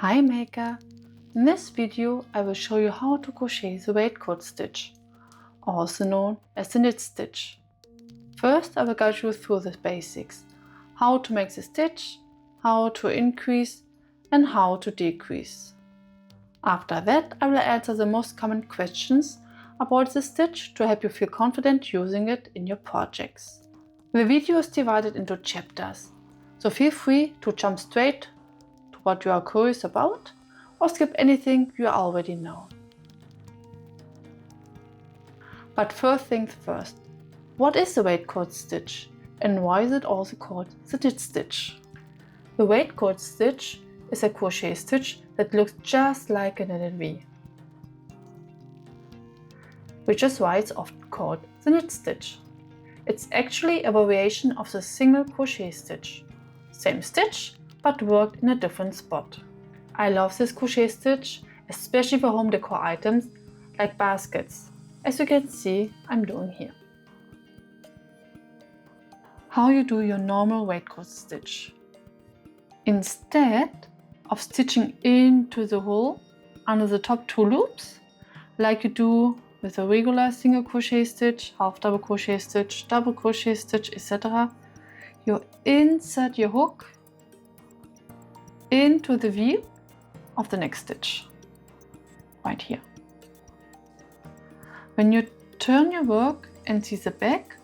Hi Maker! In this video I will show you how to crochet the waistcoat stitch, also known as the knit stitch. First I will guide you through the basics, how to make the stitch, how to increase and how to decrease. After that I will answer the most common questions about the stitch to help you feel confident using it in your projects. The video is divided into chapters, so feel free to jump straight to what you are curious about or skip anything you already know. But first things first, what is the waistcoat stitch and why is it also called the knit stitch? The waistcoat stitch is a crochet stitch that looks just like a knitted V, which is why it's often called the knit stitch. It's actually a variation of the single crochet stitch. Same stitch, but worked in a different spot. I love this crochet stitch, especially for home decor items like baskets, as you can see I'm doing here. How you do your normal waistcoat stitch. Instead of stitching into the hole under the top two loops, like you do with a regular single crochet stitch, half double crochet stitch, double crochet stitch, etc., you insert your hook into the V of the next stitch, right here. When you turn your work and see the back,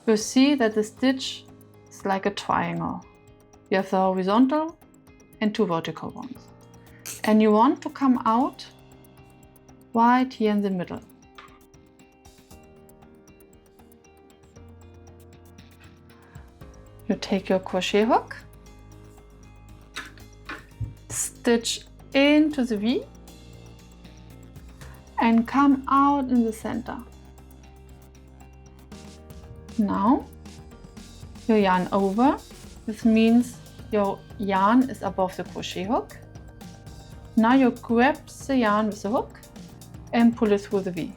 you'll see that the stitch is like a triangle. You have the horizontal and two vertical ones. And you want to come out right here in the middle. You take your crochet hook, stitch into the V and come out in the center. Now you yarn over. This means your yarn is above the crochet hook. Now you grab the yarn with the hook and pull it through the V.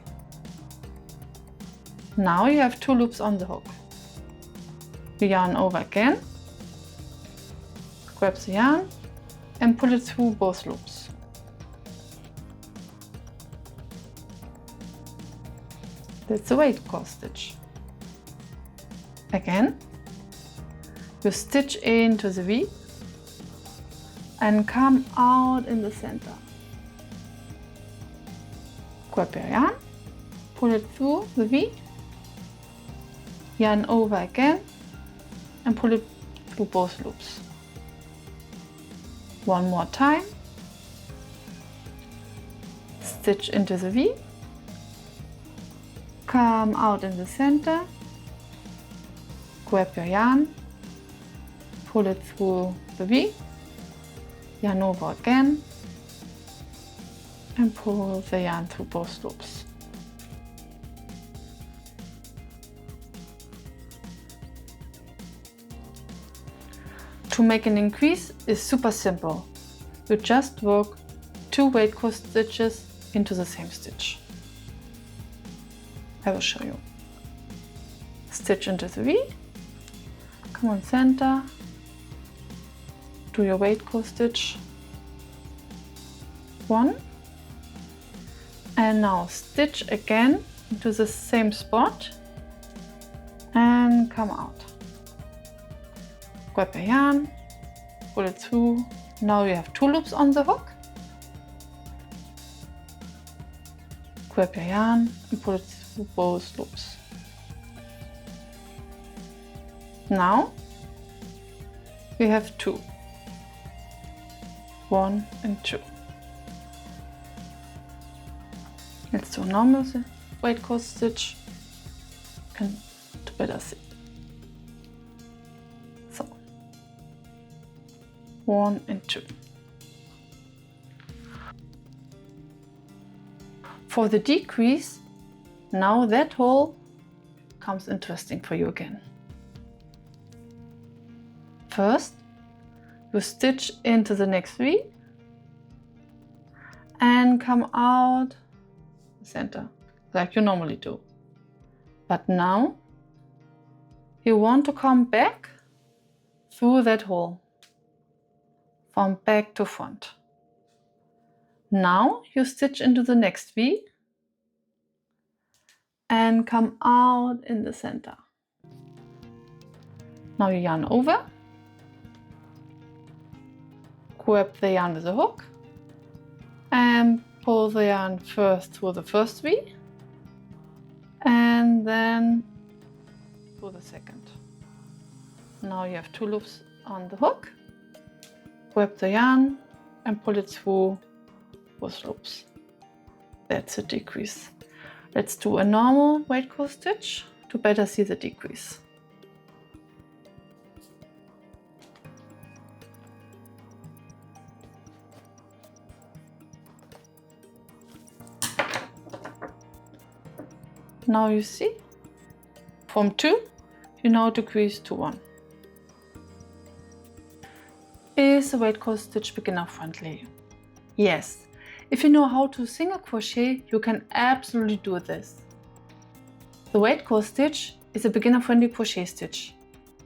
Now you have two loops on the hook. You yarn over again, grab the yarn and pull it through both loops. That's the waistcoat stitch. Again, you stitch into the V and come out in the center. Grab your yarn, pull it through the V, yarn over again and pull it through both loops. One more time, stitch into the V, come out in the center, grab your yarn, pull it through the V, yarn over again and pull the yarn through both loops. To make an increase is super simple. You just work two waistcoat stitches into the same stitch. I will show you. Stitch into the V, come on center, do your waistcoat stitch, one, and now stitch again into the same spot and come out. Grab your yarn, pull it through. Now you have two loops on the hook. Grab your yarn and pull it through both loops. Now you have two. One and two. Let's do a normal waistcoat stitch. To better see. So, 1 and 2. For the decrease, now that hole comes interesting for you again. First, you stitch into the next V and come out the center like you normally do. But now you want to come back through that hole from back to front. Now you stitch into the next V and come out in the center. Now you yarn over, grab the yarn with a hook and pull the yarn first through the first V and then through the second. Now you have 2 loops on the hook, grab the yarn and pull it through both loops. That's a decrease. Let's do a normal waistcoat stitch to better see the decrease. Now you see, from 2, you now decrease to 1. Is the waistcoat stitch beginner friendly? Yes. If you know how to single crochet, you can absolutely do this. The waistcoat stitch is a beginner friendly crochet stitch,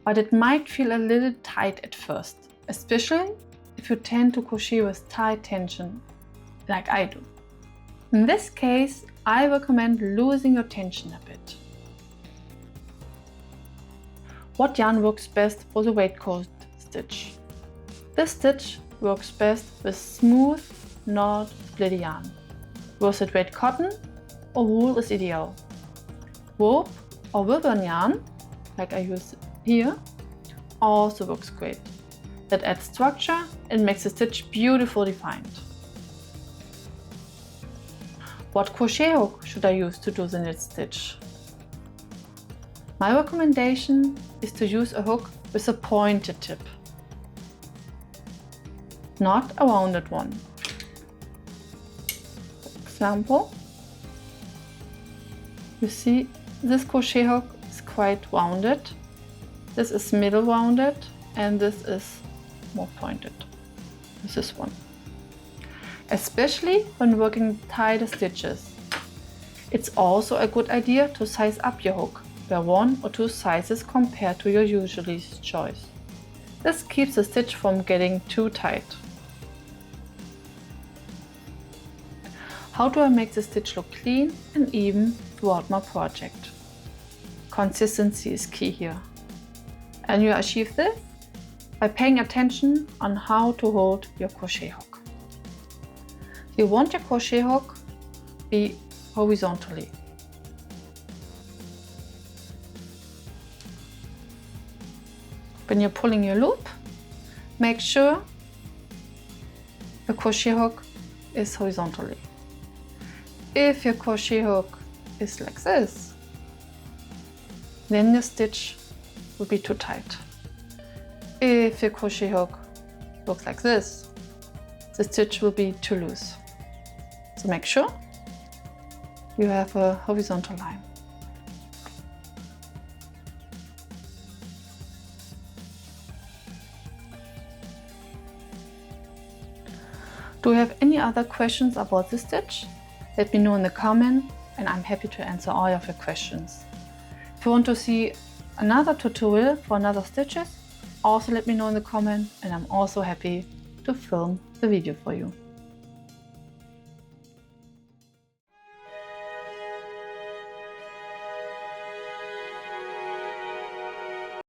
but it might feel a little tight at first, especially if you tend to crochet with tight tension like I do. In this case, I recommend losing your tension a bit. What yarn works best for the waistcoat stitch? This stitch works best with smooth, not split yarn. Worsted weight cotton or wool is ideal. Rope or ribbon yarn, like I use here, also works great. That adds structure and makes the stitch beautifully defined. What crochet hook should I use to do the knit stitch? My recommendation is to use a hook with a pointed tip, not a rounded one. For example, you see this crochet hook is quite rounded, this is middle rounded and this is more pointed. This is one. Especially when working tighter stitches. It's also a good idea to size up your hook by 1 or 2 sizes compared to your usual choice. This keeps the stitch from getting too tight. How do I make the stitch look clean and even throughout my project? Consistency is key here. And you achieve this by paying attention on how to hold your crochet hook. You want your crochet hook be horizontally. When you're pulling your loop, make sure the crochet hook is horizontally. If your crochet hook is like this, then your stitch will be too tight. If your crochet hook looks like this, the stitch will be too loose. So make sure you have a horizontal line. Do you have any other questions about this stitch? Let me know in the comment and I'm happy to answer all of your questions. If you want to see another tutorial for another stitches, also let me know in the comment and I'm also happy to film the video for you.